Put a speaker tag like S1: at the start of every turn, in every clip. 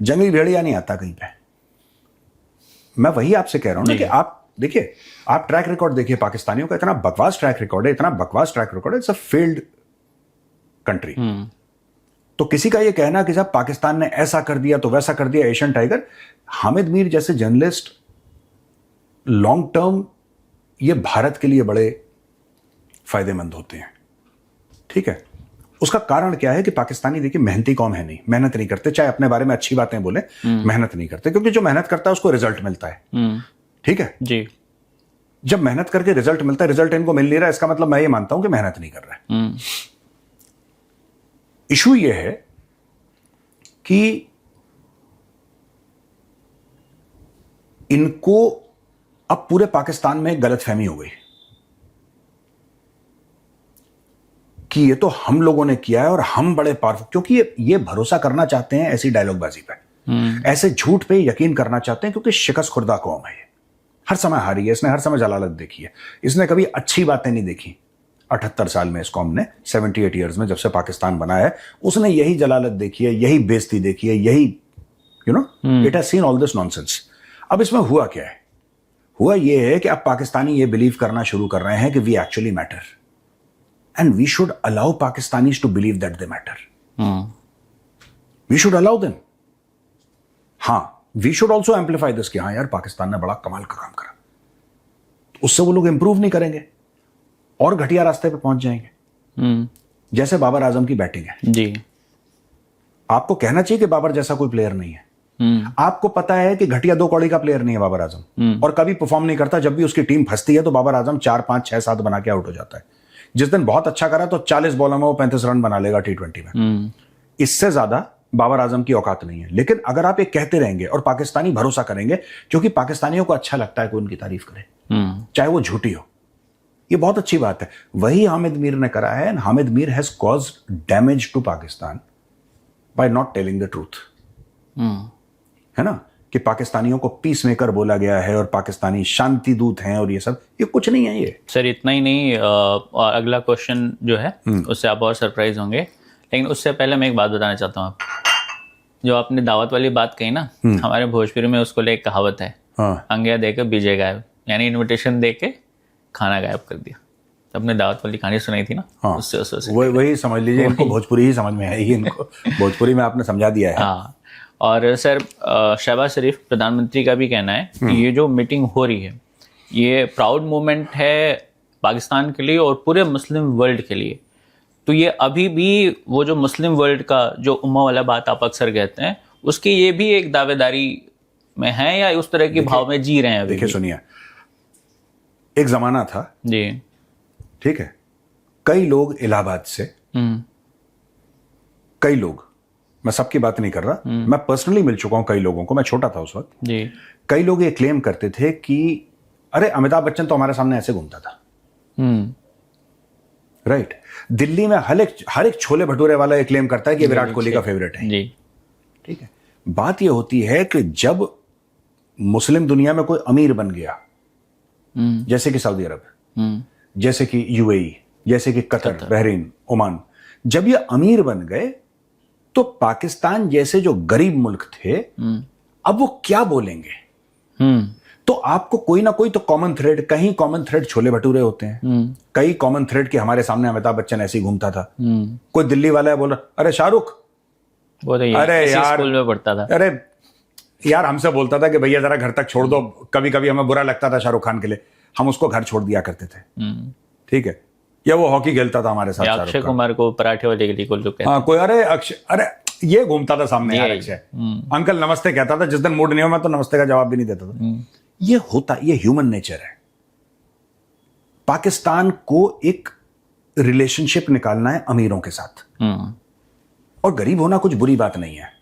S1: जंगली भेड़िया नहीं आता कहीं पे। मैं वही आपसे कह रहा हूं ना कि आप देखिए, आप ट्रैक रिकॉर्ड देखिए पाकिस्तानियों का, इतना बकवास ट्रैक रिकॉर्ड है, इतना बकवास ट्रैक रिकॉर्ड है, इट्स अ फेल्ड कंट्री। तो किसी का ये कहना कि साहब पाकिस्तान ने ऐसा कर दिया तो वैसा कर दिया, एशियन टाइगर, हामिद मीर जैसे जर्नलिस्ट लॉन्ग टर्म ये भारत के लिए बड़े फायदेमंद होते हैं, ठीक है। उसका कारण क्या है कि पाकिस्तानी देखिए मेहनती कौम है नहीं, मेहनत नहीं करते, चाहे अपने बारे में अच्छी बातें बोले, मेहनत नहीं करते, क्योंकि जो मेहनत करता है उसको रिजल्ट मिलता है, ठीक है
S2: जी।
S1: जब मेहनत करके रिजल्ट मिलता है, रिजल्ट इनको मिल नहीं रहा, इसका मतलब मैं ये मानता हूं कि मेहनत नहीं कर रहा है। इशू ये है कि इनको अब पूरे पाकिस्तान में गलतफहमी हो गई कि ये तो हम लोगों ने किया है और हम बड़े पावरफुल, क्योंकि ये भरोसा करना चाहते हैं ऐसी डायलॉगबाजी पे, ऐसे झूठ पे यकीन करना चाहते हैं, क्योंकि शिकस्त खुर्दा कौम है, ये हर समय हारी है, इसने हर समय जलालत देखी है, इसने कभी अच्छी बातें नहीं देखी। 78 साल में इस कौम ने, 78 ईयर्स में जब से पाकिस्तान बना है, उसने यही जलालत देखी है, यही बेइज्जती देखी है, यही it has seen all this nonsense. अब इसमें हुआ क्या है? हुआ ये है कि अब पाकिस्तानी ये बिलीव करना शुरू कर रहे हैं कि we actually matter and we should allow Pakistanis to believe that they matter. We should allow them. हाँ, we should also amplify this कि हाँ यार पाकिस्तान ने बड़ा कमाल का काम करा। उससे वो लोग इंप्रूव नहीं करेंगे और घटिया रास्ते पे पहुंच जाएंगे। जैसे बाबर आजम की बैटिंग है
S2: जी,
S1: आपको कहना चाहिए कि बाबर जैसा कोई प्लेयर नहीं है। आपको पता है कि घटिया 2 कौड़ी का प्लेयर नहीं है बाबर आजम, और कभी परफॉर्म नहीं करता। जब भी उसकी टीम फंसती है तो बाबर आजम 4, 5, 6, 7 बना के आउट हो जाता है। जिस दिन बहुत अच्छा करा तो 40 बॉलों में वो 35 रन बना लेगा T20 में। इससे ज्यादा बाबर आजम की औकात नहीं है। लेकिन अगर आप ये कहते रहेंगे और पाकिस्तानी भरोसा करेंगे, क्योंकि पाकिस्तानियों को अच्छा लगता है कोई उनकी तारीफ करे, चाहे वो झूठी हो, ये बहुत अच्छी बात है। वही हामिद मीर ने करा है, and Hamid Mir has caused damage to Pakistan by not telling the truth. है ना, कि पाकिस्तानियों को पीस मेकर बोला गया है और पाकिस्तानी शांति दूत हैं और ये सब, ये कुछ नहीं है ये।
S2: सर इतना ही नहीं, और अगला क्वेश्चन जो है उससे आप और सरप्राइज होंगे, लेकिन उससे पहले मैं एक बात बताना चाहता हूँ। आप जो आपने दावत वाली बात कही ना, हमारे भोजपुरी में उसको ले एक कहावत है, अंगिया देकर बीजे गायब, यानी इनविटेशन दे के खाना गायब कर दिया। आपने दावत वाली कहानी सुनाई थी ना, उससे
S1: वही समझ लीजिए, इनको भोजपुरी ही समझ में आएगी, इनको भोजपुरी में आपने समझा दिया है।
S2: हाँ, और सर शहबाज शरीफ प्रधानमंत्री का भी कहना है कि ये जो मीटिंग हो रही है ये प्राउड मोमेंट है पाकिस्तान के लिए और पूरे मुस्लिम वर्ल्ड के लिए। तो ये अभी भी वो जो मुस्लिम वर्ल्ड का जो उम्मा वाला बात आप अक्सर कहते हैं, उसकी ये भी एक दावेदारी में है या उस तरह के भाव में जी रहे हैं?
S1: देखिए सुनिए, एक जमाना था
S2: जी,
S1: ठीक है, कई लोग इलाहाबाद से, कई लोग, मैं सबकी बात नहीं कर रहा, मैं पर्सनली मिल चुका हूं कई लोगों को, मैं छोटा था उस वक्त
S2: जी,
S1: कई लोग ये क्लेम करते थे कि अरे अमिताभ बच्चन तो हमारे सामने ऐसे घूमता था। राइट, दिल्ली में हर एक छोले भटूरे वाला ये क्लेम करता है कि विराट कोहली का फेवरेट है
S2: जी,
S1: ठीक है। बात ये होती है कि जब मुस्लिम दुनिया में कोई अमीर बन गया, जैसे कि सऊदी अरब, जैसे कि यूएई, जैसे कि कतर, बहरीन, ओमान, जब ये अमीर बन गए तो पाकिस्तान जैसे जो गरीब मुल्क थे, अब वो क्या बोलेंगे? तो आपको कोई ना कोई तो कॉमन थ्रेड, कहीं कॉमन थ्रेड छोले भटूरे होते हैं, कई कॉमन थ्रेड कि हमारे सामने अमिताभ बच्चन ऐसे ही घूमता था। कोई दिल्ली वाला है बोल रहा, अरे शाहरुख,
S2: वो तो
S1: अरे यार
S2: स्कूल में पढ़ता था,
S1: अरे यार हमसे बोलता था कि भैया जरा घर तक छोड़ दो। कभी कभी हमें बुरा लगता था शाहरुख खान के लिए, हम उसको घर छोड़ दिया करते थे, ठीक है। या वो हॉकी खेलता था हमारे साथ,
S2: अक्षय कुमार को पराठे वाले के लिए को जो कहते हैं।
S1: हाँ, कोई अरे अरे ये घूमता था सामने यार अक्षय, अंकल नमस्ते कहता था, जिस दिन मूड नहीं हो मैं तो नमस्ते का जवाब भी नहीं देता था। ये होता, ये ह्यूमन नेचर है। पाकिस्तान को एक रिलेशनशिप निकालना है अमीरों के साथ, और गरीब होना कुछ बुरी बात नहीं है,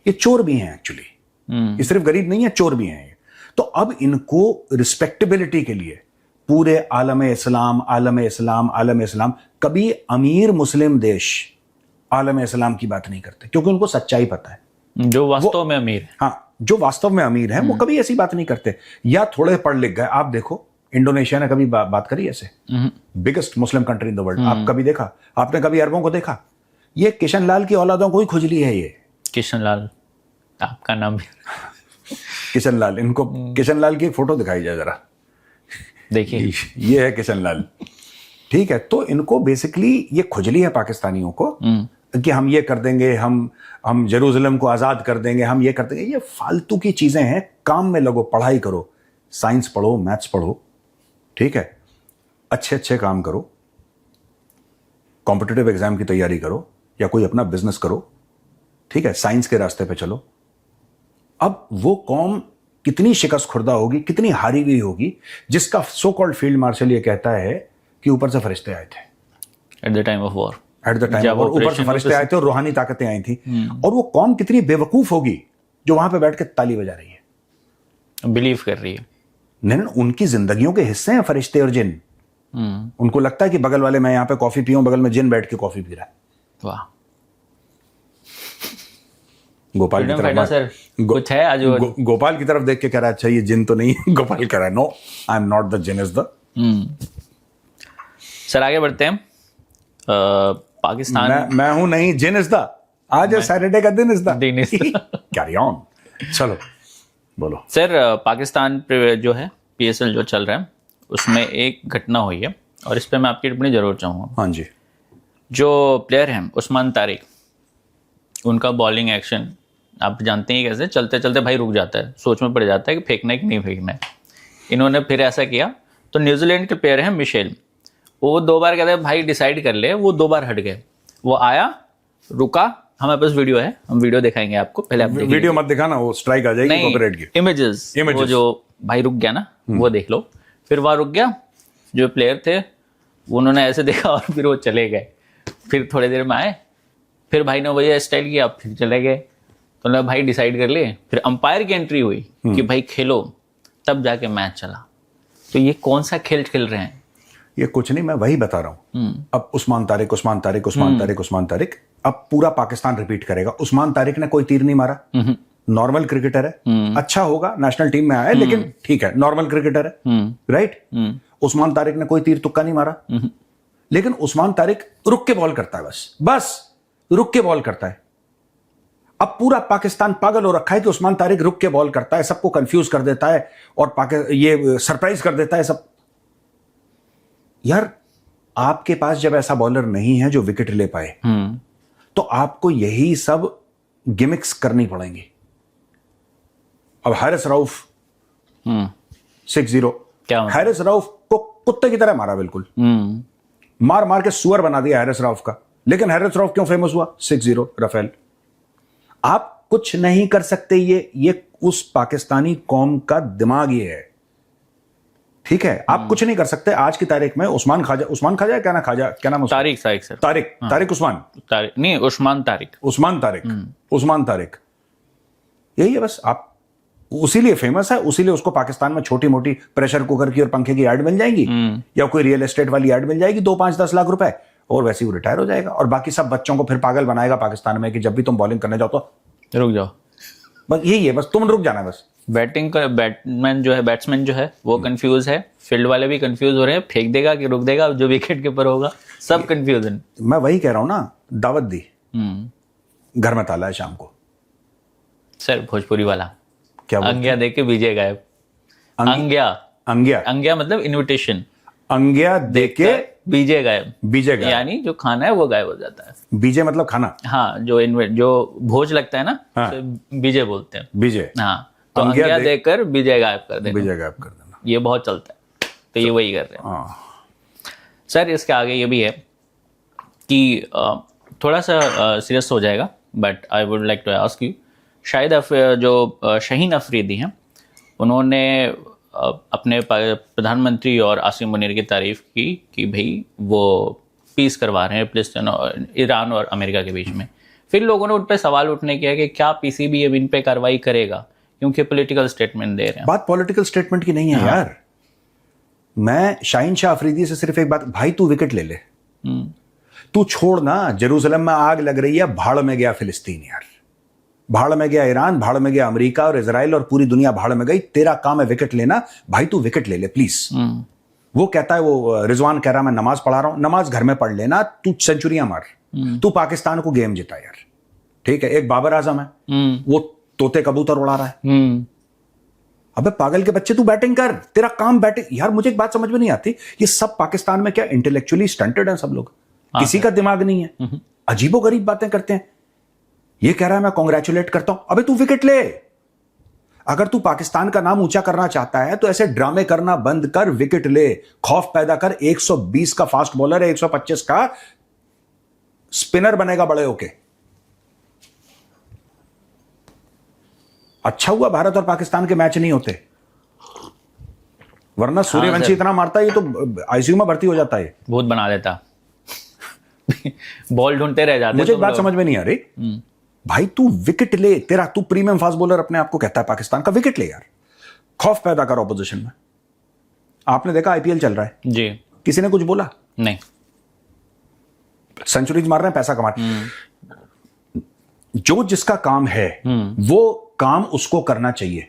S1: ये चोर भी हैं एक्चुअली, ये सिर्फ गरीब नहीं है, चोर भी हैं। तो अब इनको रिस्पेक्टेबिलिटी के लिए पूरे आलम इस्लाम कभी अमीर मुस्लिम देश आलम इस्लाम की बात नहीं करते, क्योंकि उनको सच्चाई पता है,
S2: जो वास्तव में अमीर है।
S1: हाँ, जो वास्तव में अमीर है वो कभी ऐसी बात नहीं करते, या थोड़े पढ़ लिख गए। आप देखो इंडोनेशिया ने कभी बात करी ऐसे, biggest Muslim country in the world, आप कभी देखा? आपने कभी अरबों को देखा? ये किशन लाल की औलादों को ही खुजली है, ये
S2: किशन लाल आपका नाम भी
S1: किशन लाल, इनको किशन लाल की एक फोटो दिखाई जाए जरा,
S2: देखिए।
S1: ये है किशन लाल, ठीक है। तो इनको बेसिकली ये खुजली है पाकिस्तानियों को कि हम ये कर देंगे, हम जेरूसलम को आजाद कर देंगे, हम ये कर देंगे। ये फालतू की चीजें हैं, काम में लगो, पढ़ाई करो, साइंस पढ़ो, मैथ्स पढ़ो, ठीक है, अच्छे अच्छे काम करो, कॉम्पिटिटिव एग्जाम की तैयारी करो या कोई अपना बिजनेस करो, ठीक है, साइंस के रास्ते पे चलो। अब वो कौम कितनी शिकस्त खुर्दा होगी, कितनी हारी हुई होगी, जिसका सो कॉल्ड फील्ड मार्शल ये कहता है कि ऊपर से फरिश्ते आए थे
S2: at the time of war,
S1: at the time, और ऊपर से फरिश्ते आए थे और रूहानी ताकतें आई थी। और वो कौम कितनी बेवकूफ होगी जो वहां पे बैठ के ताली बजा रही है,
S2: बिलीव कर रही है।
S1: नहीं, उनकी जिंदगियों के हिस्से हैं फरिश्ते और जिन। उनको लगता है कि बगल वाले, मैं यहां पे कॉफी पीऊं, बगल में जिन बैठ के कॉफी पी रहा है।
S2: वाह,
S1: गोपाल की तरफ
S2: सर कुछ है आज
S1: गोपाल की तरफ देख के कह रहा है अच्छा ये जिन तो नहीं है। गोपाल कह रहा है no, I am not the jinn, is the.
S2: Sir आगे बढ़ते हैं। पाकिस्तान
S1: मैं हूं नहीं, जिन इज द। आज सैटरडे का दिन इज द। कैरी ऑन, चलो बोलो
S2: सर। पाकिस्तान पे जो है PSL जो चल रहा है उसमें एक घटना हुई है और इस पे मैं आपकी टिप्पणी जरूर चाहूँगा।
S1: हाँ जी।
S2: जो प्लेयर हैं उस्मान तारिक, उनका बॉलिंग एक्शन आप जानते हैं कैसे, चलते चलते भाई रुक जाता है, सोच में पड़ जाता है कि फेंकना है कि नहीं फेंकना है। इन्होंने फिर ऐसा किया तो न्यूजीलैंड के प्लेयर हैं मिशेल, वो 2 बार कहते हैं भाई डिसाइड कर ले, वो 2 बार हट गए। वो आया, रुका, हमारे पास वीडियो है, हम वीडियो दिखाएंगे आपको, पहले आप
S1: वीडियो मत दिखाना, वो स्ट्राइक आ जाएगी कॉपीराइट की।
S2: इमेजेस, वो जो भाई रुक गया ना, वो देख लो। फिर वहाँ रुक गया, जो प्लेयर थे उन्होंने ऐसे देखा और फिर वो चले गए। फिर थोड़ी देर में आए, फिर भाई ने वही स्टाइल किया, फिर चले गए। तो ना भाई डिसाइड कर ले, फिर अंपायर की एंट्री हुई कि भाई खेलो, तब जाके मैच चला। तो ये कौन सा खेल खेल रहे हैं?
S1: ये कुछ नहीं, मैं वही बता रहा हूँ। अब उस्मान तारिक, उस्मान तारिक, उस्मान तारिक, उस्मान तारिक, अब पूरा पाकिस्तान रिपीट करेगा। उस्मान तारिक ने कोई तीर नहीं मारा, नॉर्मल क्रिकेटर है, अच्छा होगा नेशनल टीम में आया है, लेकिन ठीक है, नॉर्मल क्रिकेटर है, राइट। उस्मान तारिक ने कोई तीर तुक्का नहीं मारा, लेकिन उस्मान तारिक रुक के बॉल करता है, बस रुक के बॉल करता है। अब पूरा पाकिस्तान पागल हो रखा है कि उस्मान तारिक रुक के बॉल करता है, सबको कंफ्यूज कर देता है और ये सरप्राइज कर देता है सब। यार आपके पास जब ऐसा बॉलर नहीं है जो विकेट ले पाए, तो आपको यही सब गिमिक्स करनी पड़ेंगी। अब हैरिस रऊफ 6-0, हैरिस रऊफ को कुत्ते की तरह मारा, बिल्कुल मार मार के सुअर बना दिया हैरिस रऊफ का। लेकिन हैरिस रऊफ क्यों फेमस हुआ? 6-0 राफेल। आप कुछ नहीं कर सकते, ये उस पाकिस्तानी कौम का दिमाग ये है, ठीक है। आप कुछ नहीं कर सकते। आज की तारीख में उस्मान खाजा है, क्या नाम?
S2: तारिक सर,
S1: तारिक उस्मान
S2: नहीं, उस्मान तारिक,
S1: यही है बस। आप उसीलिए फेमस है, उसीलिए उसको पाकिस्तान में छोटी मोटी प्रेशर कुकर की और पंखे की ऐड मिल जाएगी, या कोई रियल एस्टेट वाली ऐड मिल जाएगी 2-5-10 लाख रुपए, और वैसे ही वो रिटायर हो जाएगा। और बाकी सब बच्चों को फिर पागल बनाएगा पाकिस्तान में कि जब भी तुम बॉलिंग करने जाओ तो
S2: रुक जाओ,
S1: बस यही है, बस तुम रुक जाना बस।
S2: बैट्समैन जो है वो कंफ्यूज है, फील्ड वाले भी कंफ्यूज हो रहे हैं, फेंक देगा कि रुक देगा, जो विकेट कीपर होगा सब कंफ्यूजन।
S1: मैं वही कह रहा हूं ना, दावत दी, घर में ताला है शाम को।
S2: सर भोजपुरी वाला
S1: क्या
S2: अंग्या दे के बीजे गायब। अंग्या मतलब इनविटेशन,
S1: अंग्या दे के
S2: बीजे गायब, यानी जो खाना है वो गायब हो जाता है।
S1: बीजे मतलब खाना,
S2: हाँ, जो भोज लगता है ना, हाँ, तो बीजे बोलते हैं,
S1: बीजे,
S2: हाँ। तो अंग्या देकर बीजे गायब कर देना, ये बहुत चलता है, तो ये वही कर रहे हैं। सर इसके आगे ये भी है कि थोड़ा सा सीरियस हो जाएगा, but I would like to ask you, शायद जो शाहीन अफरीदी हैं, उन्होंने अपने प्रधानमंत्री और आसिम मुनीर की तारीफ की कि भाई वो पीस करवा रहे हैं फिलिस्तीन और ईरान और अमेरिका के बीच में। फिर लोगों ने उन पर सवाल उठने किया कि क्या PCB अब इन पे कार्रवाई करेगा, क्योंकि पॉलिटिकल स्टेटमेंट दे रहे हैं।
S1: बात पॉलिटिकल स्टेटमेंट की नहीं है यार। मैं शाहीन शाह अफरीदी से सिर्फ एक बात, भाई तू विकेट ले ले, तू छोड़ ना, जेरूसलम में आग लग रही है, भाड़ में गया फिलिस्तीन यार, भाड़ में गया ईरान, भाड़ में गया अमेरिका और इजराइल और पूरी दुनिया भाड़ में गई। तेरा काम है विकेट लेना, भाई तू विकेट ले ले प्लीज। वो कहता है, वो रिजवान कह रहा मैं नमाज पढ़ा रहा हूं, नमाज घर में पढ़ लेना, तू सेंचुरियां मार, तू पाकिस्तान को गेम जिता यार, ठीक है। एक बाबर आजम है, वो तोते कबूतर उड़ा रहा है। अबे पागल के बच्चे, तू बैटिंग कर, तेरा काम बैटिंग। यार मुझे एक बात समझ में नहीं आती, ये सब पाकिस्तान में क्या इंटेलेक्चुअली स्टंटेड है सब लोग? किसी का दिमाग नहीं है, अजीबोगरीब बातें करते हैं। ये कह रहा है मैं कांग्रेचुलेट करता हूं। अबे तू विकेट ले। अगर तू पाकिस्तान का नाम ऊंचा करना चाहता है तो ऐसे ड्रामे करना बंद कर, विकेट ले, खौफ पैदा कर। 120 का फास्ट बॉलर है, 125 का स्पिनर बनेगा बड़े होके। अच्छा हुआ भारत और पाकिस्तान के मैच नहीं होते, वरना सूर्यवंशी इतना मारता है ये तो आईसीयू में भर्ती हो जाता है।
S2: बहुत बना देता। बॉल ढूंढते रह जाते।
S1: मुझे एक बात समझ में नहीं आ रही, भाई तू विकेट ले, तू प्रीमियम फास्ट बॉलर अपने आप को कहता है पाकिस्तान का, विकेट ले यार, खौफ पैदा कर ऑपोजिशन में। आपने देखा आईपीएल चल रहा है
S2: जी, किसी
S1: ने कुछ बोला
S2: नहीं,
S1: सेंचुरीज मार रहे हैं, पैसा कमा रहे हैं। जो जिसका काम है वो काम उसको करना चाहिए,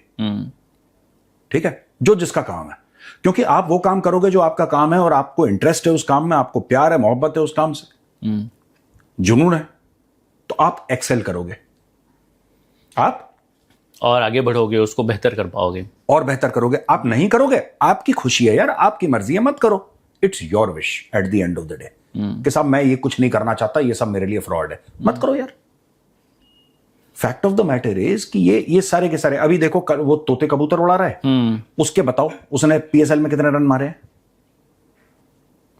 S1: ठीक है, जो जिसका काम है। क्योंकि आप वो काम करोगे जो आपका काम है और आपको इंटरेस्ट है उस काम में, आपको प्यार है, मोहब्बत है उस काम से, जुनून है, तो आप एक्सेल करोगे, आप
S2: और आगे बढ़ोगे, उसको बेहतर कर पाओगे
S1: और बेहतर करोगे। आप नहीं करोगे, आपकी खुशी है यार, आपकी मर्जी है, मत करो। It's your wish at the end of the day कि साहब मैं ये कुछ नहीं करना चाहता, ये सब मेरे लिए फ्रॉड है, मत करो यार। Fact of the matter is कि ये सारे के सारे, अभी देखो वो तोते कबूतर उड़ा रहा है, उसके बताओ उसने पीएसएल में कितने रन मारे हैं?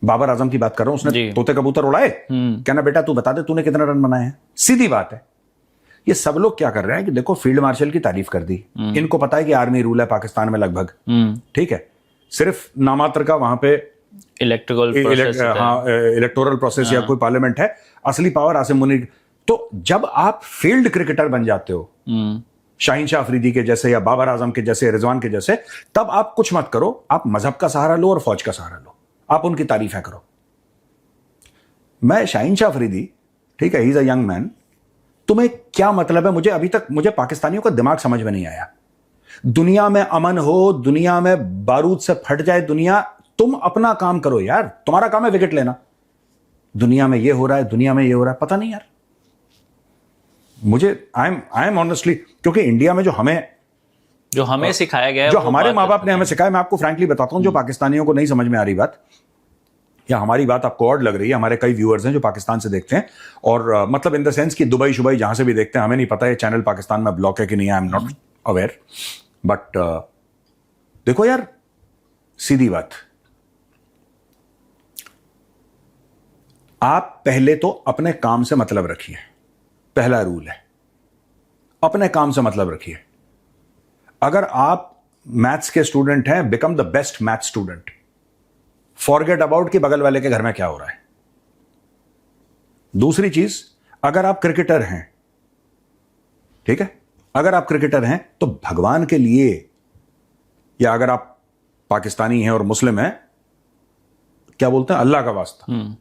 S1: बाबर आजम की बात कर रहा हूं, उसने तोते कबूतर उड़ाए। कहना बेटा तू बता दे तूने कितने रन बनाए हैं, सीधी बात है। ये सब लोग क्या कर रहे हैं कि देखो फील्ड मार्शल की तारीफ कर दी, इनको पता है कि आर्मी रूल है पाकिस्तान में लगभग, ठीक है, सिर्फ नामात्र का वहां पे इलेक्टोरल प्रोसेस या कोई पार्लियामेंट है, असली पावर आसिम मुनीर। तो जब आप फील्ड क्रिकेटर बन जाते हो, शाहीन शाह अफरीदी के जैसे या बाबर आजम के जैसे, रिजवान के जैसे, तब आप कुछ मत करो, आप मजहब का सहारा लो और फौज का सहारा लो, आप उनकी तारीफें करो। मैं शाहीन शाह अफरीदी, ठीक है, he is a young man, तुम्हें क्या मतलब है? मुझे अभी तक पाकिस्तानियों का दिमाग समझ में नहीं आया। दुनिया में अमन हो, दुनिया में बारूद से फट जाए दुनिया, तुम अपना काम करो यार, तुम्हारा काम है विकेट लेना। दुनिया में ये हो रहा है, दुनिया में ये हो रहा है, पता नहीं यार। मुझे आई एम ऑनेस्टली, क्योंकि इंडिया में जो हमें
S2: सिखाया गया है,
S1: जो हमारे माँ बाप ने हमें सिखाया, मैं आपको फ्रैंकली बताता हूं, जो पाकिस्तानियों को नहीं समझ में आ रही बात, या हमारी बात आपको ऑड लग रही है, हमारे कई व्यूअर्स हैं जो पाकिस्तान से देखते हैं, और मतलब इन द सेंस कि दुबई शुबई जहां से भी देखते हैं, हमें नहीं पता है चैनल पाकिस्तान में ब्लॉक है कि नहीं, आई एम नॉट अवेयर, बट देखो यार, सीधी बात, आप पहले तो अपने काम से मतलब रखिए, पहला रूल है, अपने काम से मतलब रखिए। अगर आप मैथ्स के स्टूडेंट हैं, become the best math student, forget about कि बगल वाले के घर में क्या हो रहा है। दूसरी चीज, अगर आप क्रिकेटर हैं, ठीक है, अगर आप क्रिकेटर हैं तो भगवान के लिए, या अगर आप पाकिस्तानी हैं और मुस्लिम हैं, क्या बोलते हैं, अल्लाह का वास्ता,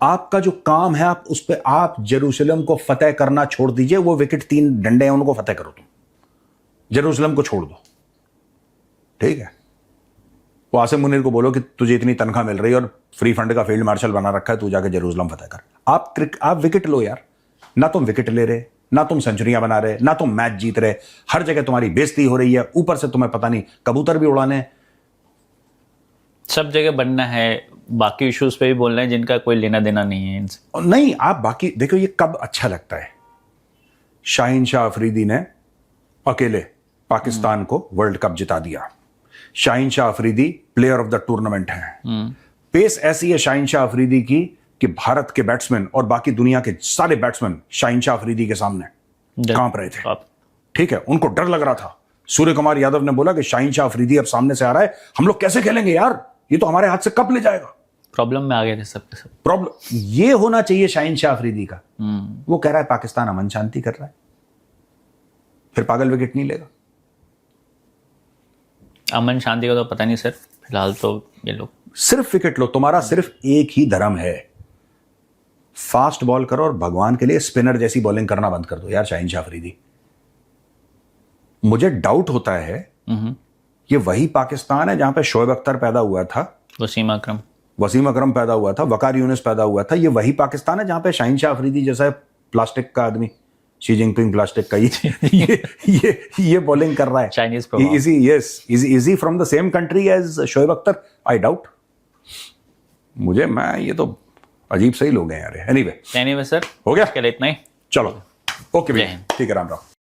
S1: आपका जो काम है आप उस पे, आप जेरूसलम को फतेह करना छोड़ दीजिए। वो विकेट 3 डंडे हैं, उनको फतेह करो, तुम जेरूसलम को छोड़ दो, ठीक है। वो आसिम मुनीर को बोलो कि तुझे इतनी तनख्वाह मिल रही है और फ्री फंड का फील्ड मार्शल बना रखा है, तू जाके जेरूसलम फतेह कर। आप विकेट लो यार, ना तुम विकेट ले रहे, ना तुम सेंचुरियां बना रहे, ना तुम मैच जीत रहे, हर जगह तुम्हारी बेइज्जती हो रही है, ऊपर से तुम्हें पता नहीं कबूतर भी उड़ाने,
S2: सब जगह बनना है, बाकी इश्यूज पे भी बोलना है जिनका कोई लेना देना नहीं है इनसे।
S1: नहीं, आप बाकी देखो, ये कब अच्छा लगता है, शाहीन शाह अफरीदी ने अकेले पाकिस्तान को वर्ल्ड कप जिता दिया। Shaheen Shah Afridi player of the tournament है। पेस ऐसी है शाहीन शाह अफरीदी की कि भारत के बैट्समैन और बाकी दुनिया के सारे बैट्समैन शाहीन शाह अफरीदी के सामने कांप रहे थे, ठीक है, उनको डर लग रहा था। सूर्य कुमार यादव ने बोला कि शाहीन शाह अफरीदी अब सामने से आ रहा है, हम लोग कैसे खेलेंगे यार, ये तो हमारे हाथ से कप ले जाएगा।
S2: प्रॉब्लम में आ गए थे सबके सब।
S1: प्रॉब्लम ये होना चाहिए शाहीन शाह अफरीदी का। वो कह रहा है पाकिस्तान अमन शांति कर रहा है, फिर पागल विकेट नहीं लेगा।
S2: अमन शांति का तो पता नहीं सर, फिलहाल तो ये लोग
S1: सिर्फ विकेट लो, तुम्हारा सिर्फ एक ही धर्म है, फास्ट बॉल करो और भगवान के लिए स्पिनर जैसी बॉलिंग करना बंद कर दो यार। शाहीन शाह अफरीदी, मुझे डाउट होता है ये वही पाकिस्तान है जहां पे शोएब अख्तर पैदा हुआ था, वसीम अकरम पैदा हुआ था, वकार यूनिस पैदा हुआ था, ये वही पाकिस्तान है जहां पे शाहीन शाह अफरीदी जैसा प्लास्टिक का आदमी शी जिनपिंग प्लास्टिक का ये बॉलिंग कर रहा है।
S2: Chinese प्रभाव।
S1: Is he from the same country as Shoaib Akhtar? I doubt. ये तो अजीब सही लोग हैं यार। एनीवे
S2: सर
S1: हो गया?
S2: इसके लिए इतना ही।
S1: चलो ओके
S2: जय
S1: भैया,
S2: हिंद।
S1: ठीक है, राम राम।